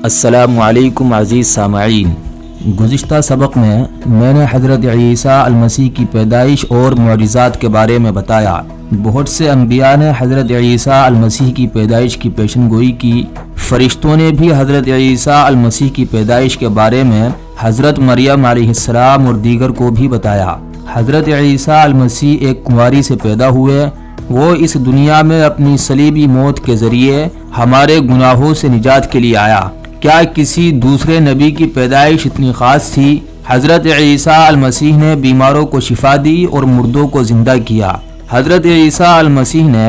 السلام علیکم عزیز سامعین، گزشتہ سبق میں نے حضرت عیسیٰ المسیح کی پیدائش اور معجزات کے بارے میں بتایا۔ بہت سے انبیاء نے حضرت عیسیٰ المسیح کی پیدائش کی پیشن گوئی کی۔ فرشتوں نے بھی حضرت عیسیٰ المسیح کی پیدائش کے بارے میں حضرت مریم علیہ السلام اور دیگر کو بھی بتایا۔ حضرت عیسیٰ المسیح ایک کنواری سے پیدا ہوئے۔ وہ اس دنیا میں اپنی صلیبی موت کے ذریعے ہمارے گناہوں سے نجات کے لیے آیا۔ کیا کسی دوسرے نبی کی پیدائش اتنی خاص تھی؟ حضرت عیسیٰ المسیح نے بیماروں کو شفا دی اور مردوں کو زندہ کیا۔ حضرت عیسیٰ المسیح نے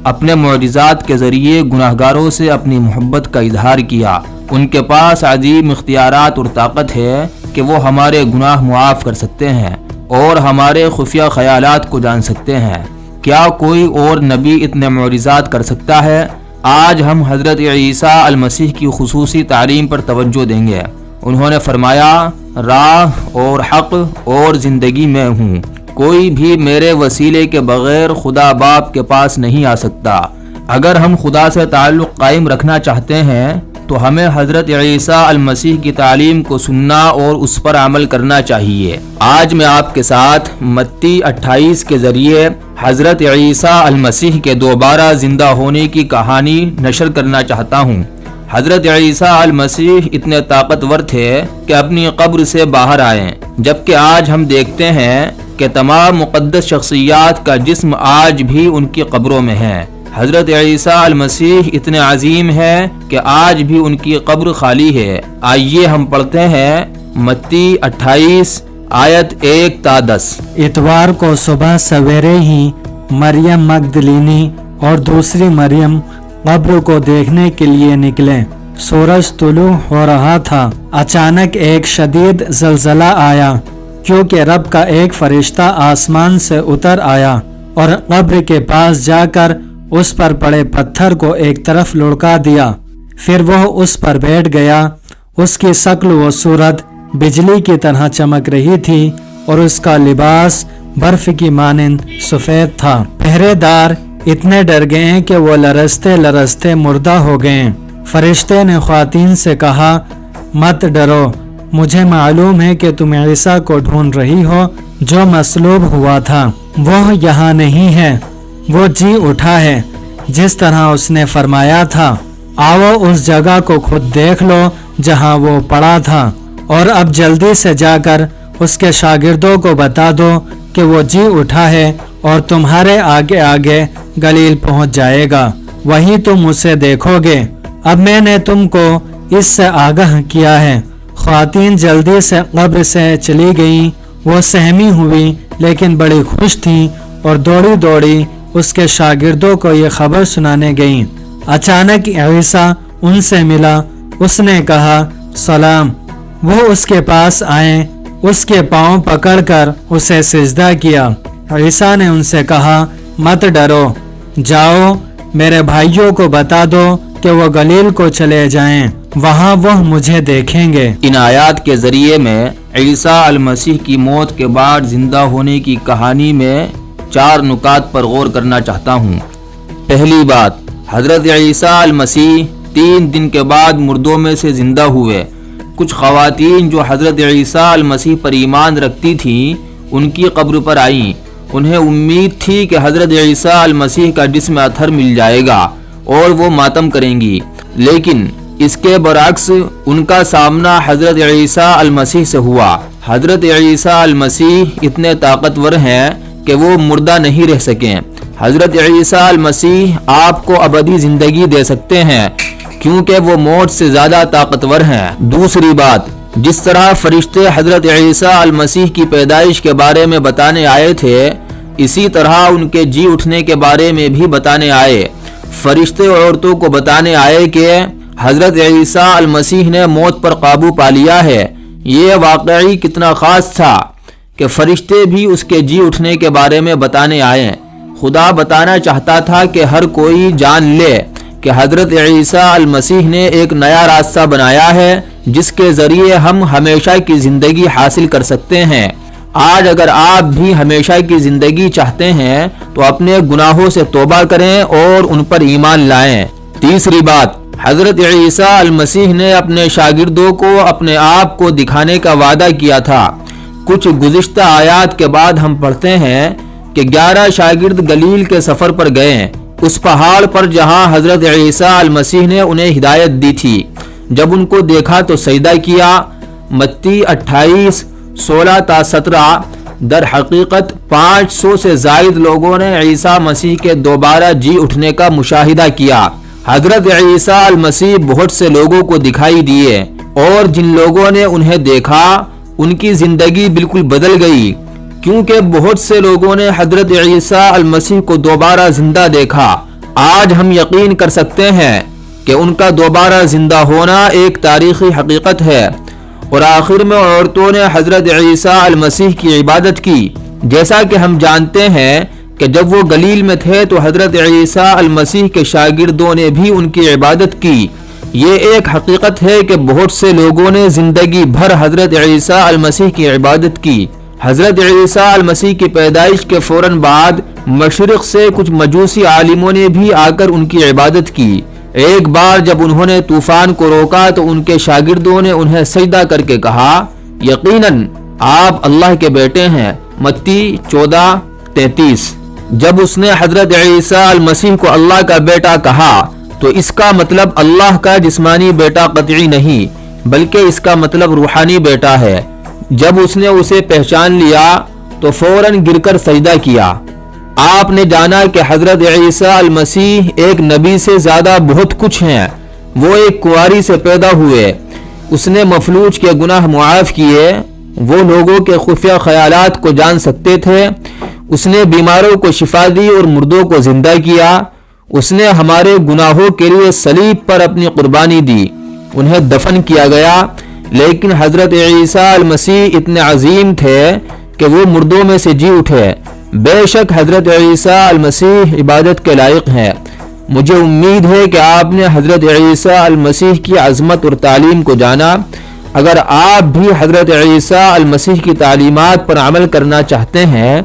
اپنے معجزات کے ذریعے گناہگاروں سے اپنی محبت کا اظہار کیا۔ ان کے پاس عظیم اختیارات اور طاقت ہے کہ وہ ہمارے گناہ معاف کر سکتے ہیں اور ہمارے خفیہ خیالات کو جان سکتے ہیں۔ کیا کوئی اور نبی اتنے معجزات کر سکتا ہے؟ آج ہم حضرت عیسیٰ المسیح کی خصوصی تعلیم پر توجہ دیں گے۔ انہوں نے فرمایا، راہ اور حق اور زندگی میں ہوں، کوئی بھی میرے وسیلے کے بغیر خدا باپ کے پاس نہیں آ سکتا۔ اگر ہم خدا سے تعلق قائم رکھنا چاہتے ہیں تو ہمیں حضرت عیسیٰ المسیح کی تعلیم کو سننا اور اس پر عمل کرنا چاہیے۔ آج میں آپ کے ساتھ متی 28 کے ذریعے حضرت عیسیٰ المسیح کے دوبارہ زندہ ہونے کی کہانی نشر کرنا چاہتا ہوں۔ حضرت عیسیٰ المسیح اتنے طاقتور تھے کہ اپنی قبر سے باہر آئے، جبکہ آج ہم دیکھتے ہیں کہ تمام مقدس شخصیات کا جسم آج بھی ان کی قبروں میں ہے۔ حضرت عیسیٰ المسیح اتنے عظیم ہے کہ آج بھی ان کی قبر خالی ہے۔ آئیے ہم پڑھتے ہیں متی 28 آیت 1 تا 10۔ اتوار کو صبح سویرے ہی مریم مگدلینی اور دوسری مریم قبر کو دیکھنے کے لیے نکلے۔ سورج طلوع ہو رہا تھا۔ اچانک ایک شدید زلزلہ آیا، کیونکہ رب کا ایک فرشتہ آسمان سے اتر آیا اور قبر کے پاس جا کر اس پر پڑے پتھر کو ایک طرف لڑکا دیا۔ پھر وہ اس پر بیٹھ گیا۔ اس کی شکل و صورت بجلی کی طرح چمک رہی تھی اور اس کا لباس برف کی مانند سفید تھا۔ پہرے دار اتنے ڈر گئے کہ وہ لرزتے لرزتے مردہ ہو گئے۔ فرشتے نے خواتین سے کہا، مت ڈرو، مجھے معلوم ہے کہ تم عیسیٰ کو ڈھونڈ رہی ہو جو مصلوب ہوا تھا۔ وہ یہاں نہیں ہے، وہ جی اٹھا ہے جس طرح اس نے فرمایا تھا۔ آؤ اس جگہ کو خود دیکھ لو جہاں وہ پڑا تھا، اور اب جلدی سے جا کر اس کے شاگردوں کو بتا دو کہ وہ جی اٹھا ہے اور تمہارے آگے آگے گلیل پہنچ جائے گا، وہیں تم اسے دیکھو گے۔ اب میں نے تم کو اس سے آگاہ کیا ہے۔ خواتین جلدی سے قبر سے چلی گئیں۔ وہ سہمی ہوئی لیکن بڑی خوش تھیں اور دوڑی دوڑی اس کے شاگردوں کو یہ خبر سنانے گئیں۔ اچانک عیسیٰ ان سے ملا۔ اس نے کہا، سلام۔ وہ اس کے پاس آئے، اس کے پاؤں پکڑ کر اسے سجدہ کیا۔ عیسیٰ نے ان سے کہا، مت ڈرو، جاؤ میرے بھائیوں کو بتا دو کہ وہ گلیل کو چلے جائیں، وہاں وہ مجھے دیکھیں گے۔ ان آیات کے ذریعے میں عیسیٰ المسیح کی موت کے بعد زندہ ہونے کی کہانی میں 4 نکات پر غور کرنا چاہتا ہوں۔ پہلی بات، حضرت عیسیٰ المسیح 3 دن کے بعد مردوں میں سے زندہ ہوئے۔ کچھ خواتین جو حضرت عیسیٰ المسیح پر ایمان رکھتی تھیں ان کی قبر پر آئیں۔ انہیں امید تھی کہ حضرت عیسیٰ المسیح کا جسم اطہر مل جائے گا اور وہ ماتم کریں گی، لیکن اس کے برعکس ان کا سامنا حضرت عیسیٰ المسیح سے ہوا۔ حضرت عیسیٰ المسیح اتنے طاقتور ہیں کہ وہ مردہ نہیں رہ سکیں۔ حضرت عیسیٰ المسیح آپ کو ابدی زندگی دے سکتے ہیں کیونکہ وہ موت سے زیادہ طاقتور ہیں۔ دوسری بات، جس طرح فرشتے حضرت عیسیٰ المسیح کی پیدائش کے بارے میں بتانے آئے تھے، اسی طرح ان کے جی اٹھنے کے بارے میں بھی بتانے آئے۔ فرشتے عورتوں کو بتانے آئے کہ حضرت عیسیٰ المسیح نے موت پر قابو پا لیا ہے۔ یہ واقعی کتنا خاص تھا کہ فرشتے بھی اس کے جی اٹھنے کے بارے میں بتانے آئے۔ خدا بتانا چاہتا تھا کہ ہر کوئی جان لے کہ حضرت عیسیٰ المسیح نے ایک نیا راستہ بنایا ہے جس کے ذریعے ہم ہمیشہ کی زندگی حاصل کر سکتے ہیں۔ آج اگر آپ بھی ہمیشہ کی زندگی چاہتے ہیں تو اپنے گناہوں سے توبہ کریں اور ان پر ایمان لائیں۔ تیسری بات، حضرت عیسیٰ المسیح نے اپنے شاگردوں کو اپنے آپ کو دکھانے کا وعدہ کیا تھا۔ کچھ گزشتہ آیات کے بعد ہم پڑھتے ہیں کہ 11 شاگرد گلیل کے سفر پر گئے، اس پہاڑ پر جہاں حضرت عیسیٰ المسیح نے انہیں ہدایت دی تھی۔ جب ان کو دیکھا تو سجدہ کیا۔ متی 28:16-17۔ در حقیقت 500 سے زائد لوگوں نے عیسیٰ مسیح کے دوبارہ جی اٹھنے کا مشاہدہ کیا۔ حضرت عیسیٰ المسیح بہت سے لوگوں کو دکھائی دیے، اور جن لوگوں نے انہیں دیکھا ان کی زندگی بالکل بدل گئی، کیونکہ بہت سے لوگوں نے حضرت عیسیٰ المسیح کو دوبارہ زندہ دیکھا۔ آج ہم یقین کر سکتے ہیں کہ ان کا دوبارہ زندہ ہونا ایک تاریخی حقیقت ہے۔ اور آخر میں عورتوں نے حضرت عیسیٰ المسیح کی عبادت کی۔ جیسا کہ ہم جانتے ہیں کہ جب وہ گلیل میں تھے تو حضرت عیسیٰ المسیح کے شاگردوں نے بھی ان کی عبادت کی۔ یہ ایک حقیقت ہے کہ بہت سے لوگوں نے زندگی بھر حضرت عیسیٰ المسیح کی عبادت کی۔ حضرت عیسیٰ المسیح کی پیدائش کے فوراً بعد مشرق سے کچھ مجوسی عالموں نے بھی آ کر ان کی عبادت کی۔ ایک بار جب انہوں نے طوفان کو روکا تو ان کے شاگردوں نے انہیں سجدہ کر کے کہا، یقیناً آپ اللہ کے بیٹے ہیں۔ متی 14:33۔ جب اس نے حضرت عیسیٰ المسیح کو اللہ کا بیٹا کہا تو اس کا مطلب اللہ کا جسمانی بیٹا قطعی نہیں، بلکہ اس کا مطلب روحانی بیٹا ہے۔ جب اس نے اسے پہچان لیا تو فوراً گر کر سجدہ کیا۔ آپ نے جانا کہ حضرت عیسیٰ المسیح ایک نبی سے زیادہ بہت کچھ ہیں۔ وہ ایک کنواری سے پیدا ہوئے، اس نے مفلوج کے گناہ معاف کیے، وہ لوگوں کے خفیہ خیالات کو جان سکتے تھے، اس نے بیماروں کو شفا دی اور مردوں کو زندہ کیا، اس نے ہمارے گناہوں کے لیے صلیب پر اپنی قربانی دی، انہیں دفن کیا گیا۔ لیکن حضرت عیسیٰ المسیح اتنے عظیم تھے کہ وہ مردوں میں سے جی اٹھے۔ بے شک حضرت عیسیٰ المسیح عبادت کے لائق ہیں۔ مجھے امید ہے کہ آپ نے حضرت عیسیٰ المسیح کی عظمت اور تعلیم کو جانا۔ اگر آپ بھی حضرت عیسیٰ المسیح کی تعلیمات پر عمل کرنا چاہتے ہیں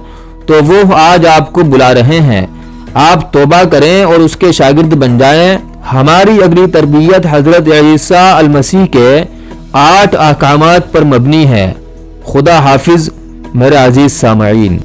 تو وہ آج آپ کو بلا رہے ہیں۔ آپ توبہ کریں اور اس کے شاگرد بن جائیں۔ ہماری اگلی تربیت حضرت عیسیٰ المسیح کے 8 احکامات پر مبنی ہے۔ خدا حافظ میرے عزیز سامعین۔